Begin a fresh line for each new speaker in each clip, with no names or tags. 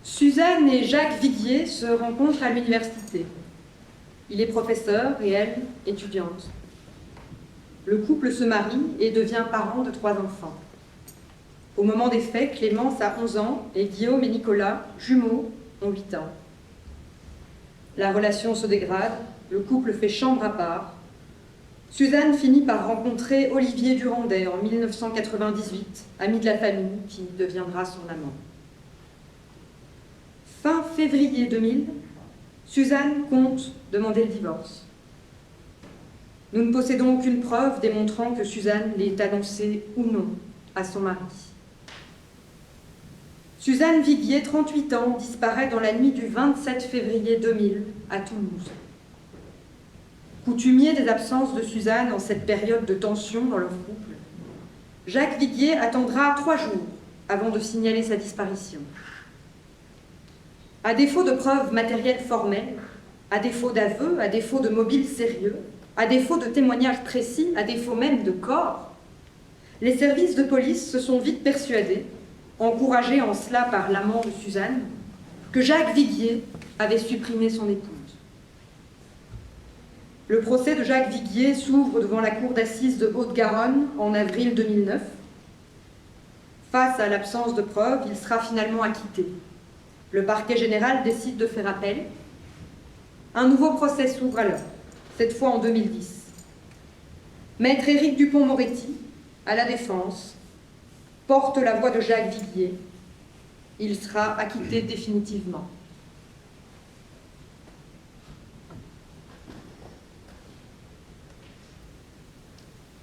Suzanne et Jacques Viguier se rencontrent à l'université. Il est professeur et elle, étudiante. Le couple se marie et devient parent de 3 enfants. Au moment des faits, Clémence a 11 ans et Guillaume et Nicolas, jumeaux, ont 8 ans. La relation se dégrade, le couple fait chambre à part. Suzanne finit par rencontrer Olivier Durandet en 1998, ami de la famille qui deviendra son amant. Fin février 2000, Suzanne compte demander le divorce. Nous ne possédons aucune preuve démontrant que Suzanne l'ait annoncé ou non à son mari. Suzanne Viguier, 38 ans, disparaît dans la nuit du 27 février 2000 à Toulouse. Coutumier des absences de Suzanne en cette période de tension dans leur couple, Jacques Viguier attendra 3 jours avant de signaler sa disparition. À défaut de preuves matérielles formelles, à défaut d'aveux, à défaut de mobiles sérieux, à défaut de témoignages précis, à défaut même de corps, les services de police se sont vite persuadés, encouragés en cela par l'amant de Suzanne, que Jacques Viguier avait supprimé son épouse. Le procès de Jacques Viguier s'ouvre devant la cour d'assises de Haute-Garonne en avril 2009. Face à l'absence de preuves, il sera finalement acquitté. Le parquet général décide de faire appel. Un nouveau procès s'ouvre alors, cette fois en 2010. Maître Éric Dupond-Moretti, à la défense, porte la voix de Jacques Viguier. Il sera acquitté définitivement.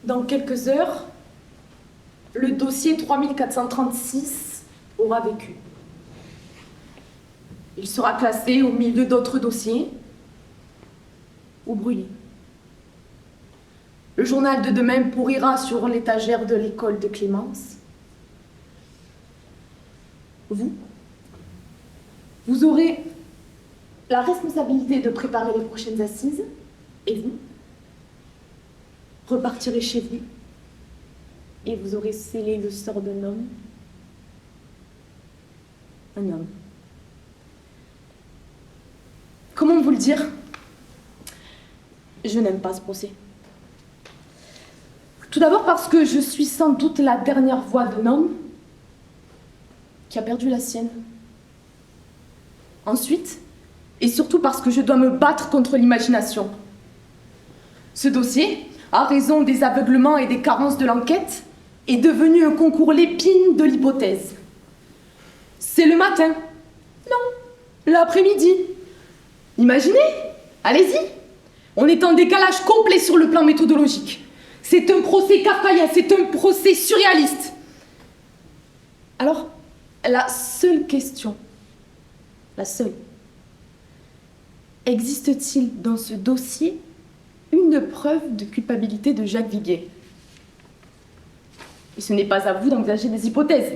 Dans quelques heures, le dossier 3436 aura vécu. Il sera classé au milieu d'autres dossiers ou brûlé. Le journal de demain pourrira sur l'étagère de l'école de Clémence. Vous aurez la responsabilité de préparer les prochaines assises, et vous repartirez chez vous, et vous aurez scellé le sort d'un homme. Un homme. Comment vous le dire? Je n'aime pas ce procès. Tout d'abord parce que je suis sans doute la dernière voix d'un homme qui a perdu la sienne. Ensuite, et surtout parce que je dois me battre contre l'imagination. Ce dossier, à raison des aveuglements et des carences de l'enquête, est devenu un concours Lépine de l'hypothèse. C'est le matin. Non, l'après-midi. Imaginez, allez-y. On est en décalage complet sur le plan méthodologique. C'est un procès kafkaïen, c'est un procès surréaliste. Alors, la seule question, la seule, existe-t-il dans ce dossier une preuve de culpabilité de Jacques Viguier? Et ce n'est pas à vous d'envisager des hypothèses,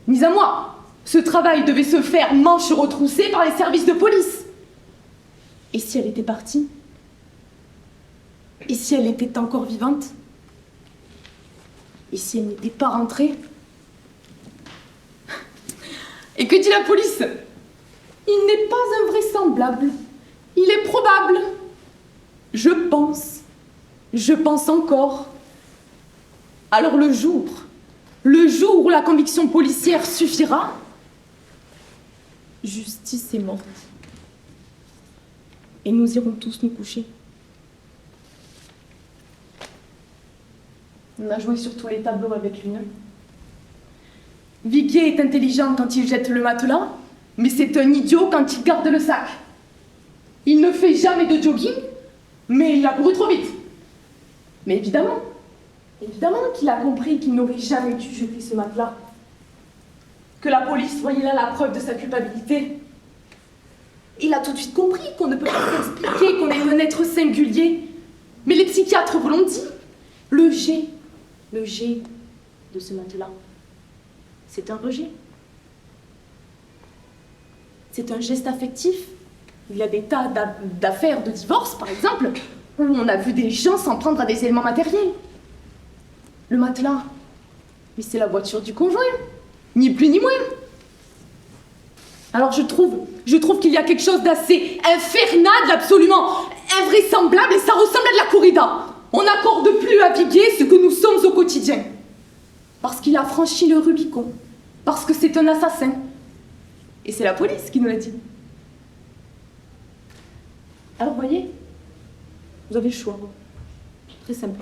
ni à moi. Ce travail devait se faire manches retroussées par les services de police. Et si elle était partie? Et si elle était encore vivante? Et si elle n'était pas rentrée? Et que dit la police? Il n'est pas invraisemblable. Il est probable. Je pense encore. Alors le jour où la conviction policière suffira, justice est morte. Et nous irons tous nous coucher. On a joué sur tous les tableaux avec lui. Viguier est intelligent quand il jette le matelas, mais c'est un idiot quand il garde le sac. Il ne fait jamais de jogging, mais il a couru trop vite. Mais évidemment qu'il a compris qu'il n'aurait jamais dû jeter ce matelas. Que la police voyait là la preuve de sa culpabilité. Il a tout de suite compris qu'on ne peut pas s'expliquer qu'on est un être singulier. Mais les psychiatres vous l'ont dit. Le G de ce matelas, c'est un rejet. C'est un geste affectif. Il y a des tas d'affaires de divorce, par exemple, où on a vu des gens s'en prendre à des éléments matériels. Le matelas, mais c'est la voiture du conjoint, ni plus ni moins. Alors je trouve qu'il y a quelque chose d'assez infernal, absolument invraisemblable, et ça ressemble à de la corrida. On n'accorde plus à Viguier ce que nous sommes au quotidien. Parce qu'il a franchi le Rubicon. Parce que c'est un assassin. Et c'est la police qui nous l'a dit. Alors voyez, vous avez le choix. Très simple.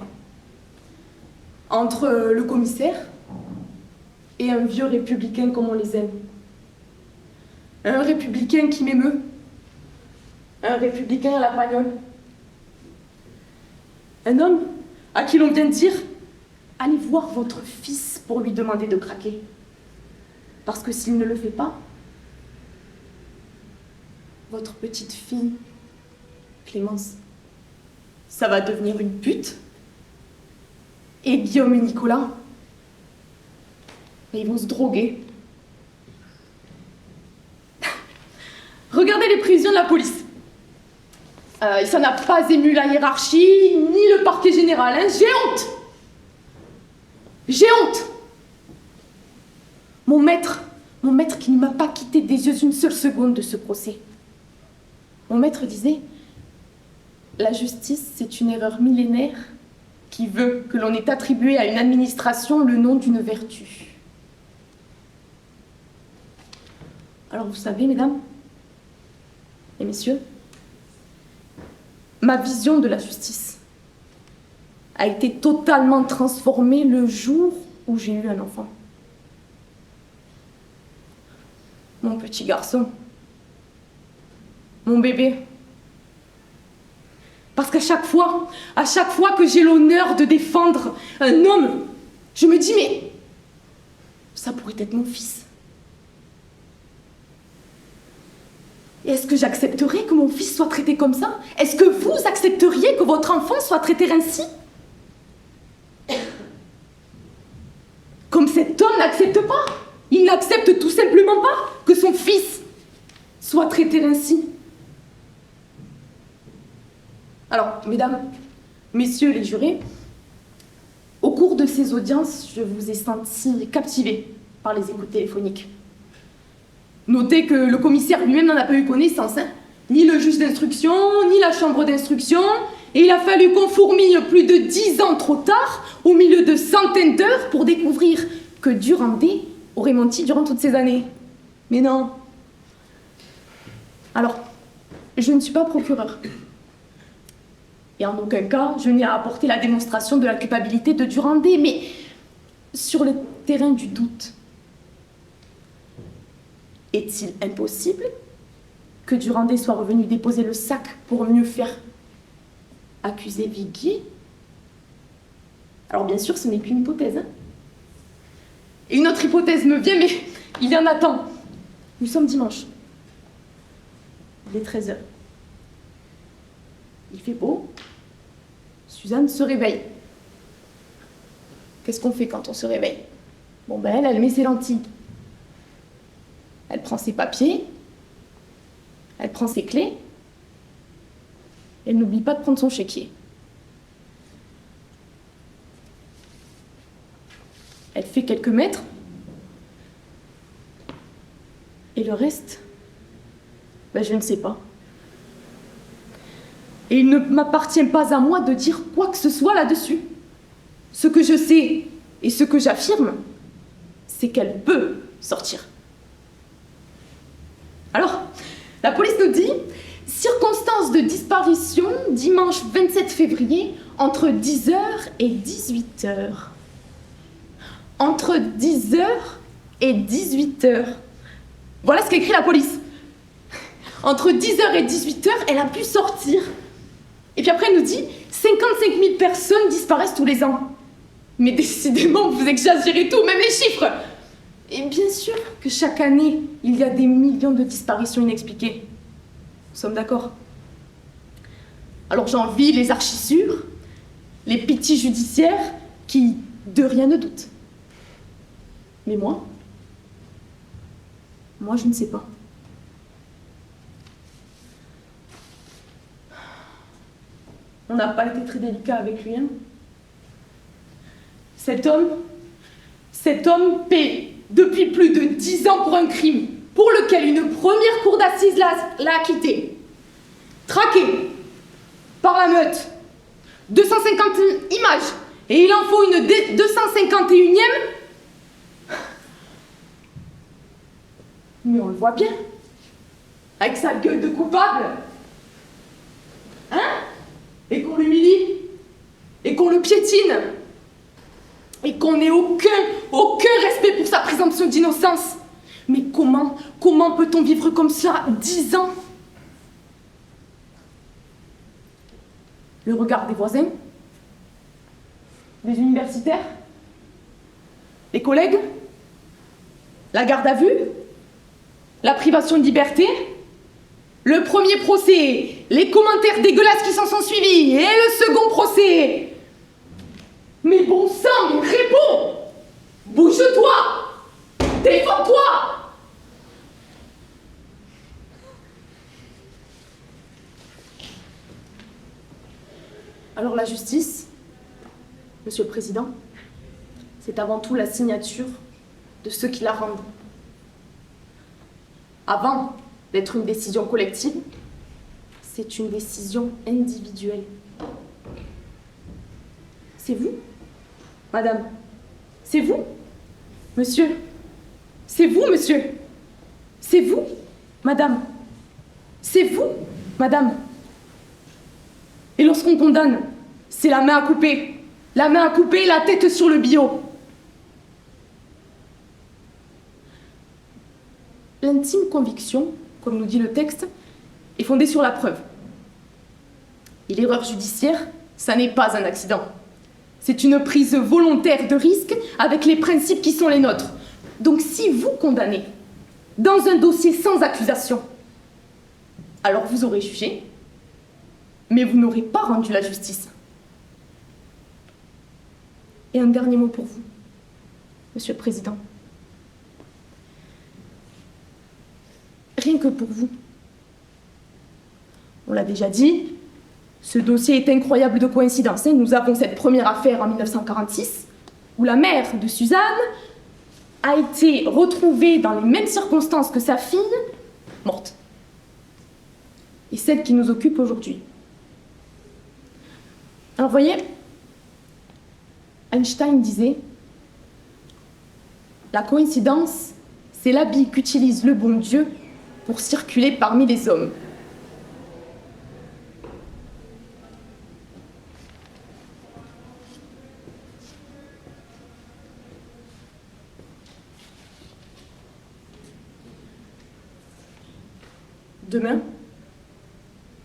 Entre le commissaire et un vieux républicain comme on les aime. Un républicain qui m'émeut. Un républicain à la pagnole. Un homme à qui l'on vient de dire « Allez voir votre fils pour lui demander de craquer. Parce que s'il ne le fait pas, votre petite fille, Clémence, ça va devenir une pute. Et Guillaume et Nicolas, ils vont se droguer. » Regardez les prévisions de la police. Ça n'a pas ému la hiérarchie, ni le parquet général. Hein. J'ai honte. J'ai honte. Mon maître qui ne m'a pas quitté des yeux une seule seconde de ce procès. Mon maître disait, la justice, c'est une erreur millénaire qui veut que l'on ait attribué à une administration le nom d'une vertu. Alors vous savez, mesdames et messieurs, ma vision de la justice a été totalement transformée le jour où j'ai eu un enfant. Mon petit garçon, mon bébé. Parce qu'à chaque fois que j'ai l'honneur de défendre un homme, je me dis, mais ça pourrait être mon fils. Et est-ce que j'accepterais que mon fils soit traité comme ça? Est-ce que vous accepteriez que votre enfant soit traité ainsi? Comme cet homme n'accepte pas. Il n'accepte tout simplement pas que son fils soit traité ainsi. Alors, mesdames, messieurs les jurés, au cours de ces audiences, je vous ai senti captivés par les écoutes téléphoniques. Notez que le commissaire lui-même n'en a pas eu connaissance, hein. Ni le juge d'instruction, ni la chambre d'instruction, et il a fallu qu'on fourmille plus de 10 ans trop tard, au milieu de centaines d'heures, pour découvrir que Durandet aurait menti durant toutes ces années. Mais non. Alors, je ne suis pas procureur. Et en aucun cas, je n'ai à apporter la démonstration de la culpabilité de Durandet, mais sur le terrain du doute, est-il impossible que Durandet soit revenu déposer le sac pour mieux faire accuser Viguier? Alors bien sûr, ce n'est qu'une hypothèse. Hein. Et une autre hypothèse me vient, mais il y en a tant. Nous sommes dimanche. Il est 13h. Il fait beau. Suzanne se réveille. Qu'est-ce qu'on fait quand on se réveille? Bon ben, elle met ses lentilles. Elle prend ses papiers, elle prend ses clés, elle n'oublie pas de prendre son chéquier. Elle fait quelques mètres, et le reste, ben je ne sais pas. Et il ne m'appartient pas à moi de dire quoi que ce soit là-dessus. Ce que je sais et ce que j'affirme, c'est qu'elle peut sortir. Alors, la police nous dit « Circonstances de disparition, dimanche 27 février, entre 10h et 18h. » Entre 10h et 18h. Voilà ce qu'écrit la police. Entre 10h et 18h, elle a pu sortir. Et puis après, elle nous dit « 55 000 personnes disparaissent tous les ans. » Mais décidément, vous exagérez tout, même les chiffres. Et bien sûr que chaque année, il y a des millions de disparitions inexpliquées. Nous sommes d'accord? Alors j'envie les archissures, les pitis judiciaires qui, de rien ne doutent. Mais moi, je ne sais pas. On n'a pas été très délicat avec lui, hein. Cet homme paie depuis plus de 10 ans pour un crime, pour lequel une première cour d'assises l'a acquitté. Traqué par la meute. 250 images. Et il en faut une 251e. Mais on le voit bien. Avec sa gueule de coupable. Hein? Et qu'on l'humilie. Et qu'on le piétine. Et qu'on n'ait aucun respect pour sa présomption d'innocence. Mais comment peut-on vivre comme ça 10 ans? Le regard des voisins, des universitaires, des collègues, la garde à vue, la privation de liberté, le premier procès, les commentaires dégueulasses qui s'en sont suivis, et le second procès. Mais bon sang, mais réponds! Bouge-toi! Défends-toi! Alors la justice, Monsieur le Président, c'est avant tout la signature de ceux qui la rendent. Avant d'être une décision collective, c'est une décision individuelle. C'est vous, Madame. C'est vous, Monsieur. C'est vous, Monsieur. C'est vous, Madame. C'est vous, Madame. Et lorsqu'on condamne, c'est la main à couper. La main à couper, la tête sur le billot. L'intime conviction, comme nous dit le texte, est fondée sur la preuve. Et l'erreur judiciaire, ça n'est pas un accident. C'est une prise volontaire de risque avec les principes qui sont les nôtres. Donc si vous condamnez dans un dossier sans accusation, alors vous aurez jugé, mais vous n'aurez pas rendu la justice. Et un dernier mot pour vous, Monsieur le Président. Rien que pour vous. On l'a déjà dit, ce dossier est incroyable de coïncidence. Nous avons cette première affaire en 1946, où la mère de Suzanne a été retrouvée dans les mêmes circonstances que sa fille, morte. Et celle qui nous occupe aujourd'hui. Alors, vous voyez, Einstein disait « La coïncidence, c'est l'habit qu'utilise le bon Dieu pour circuler parmi les hommes. » Demain,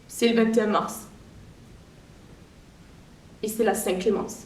c'est le 21 mars. Et c'est la Saint-Clémence.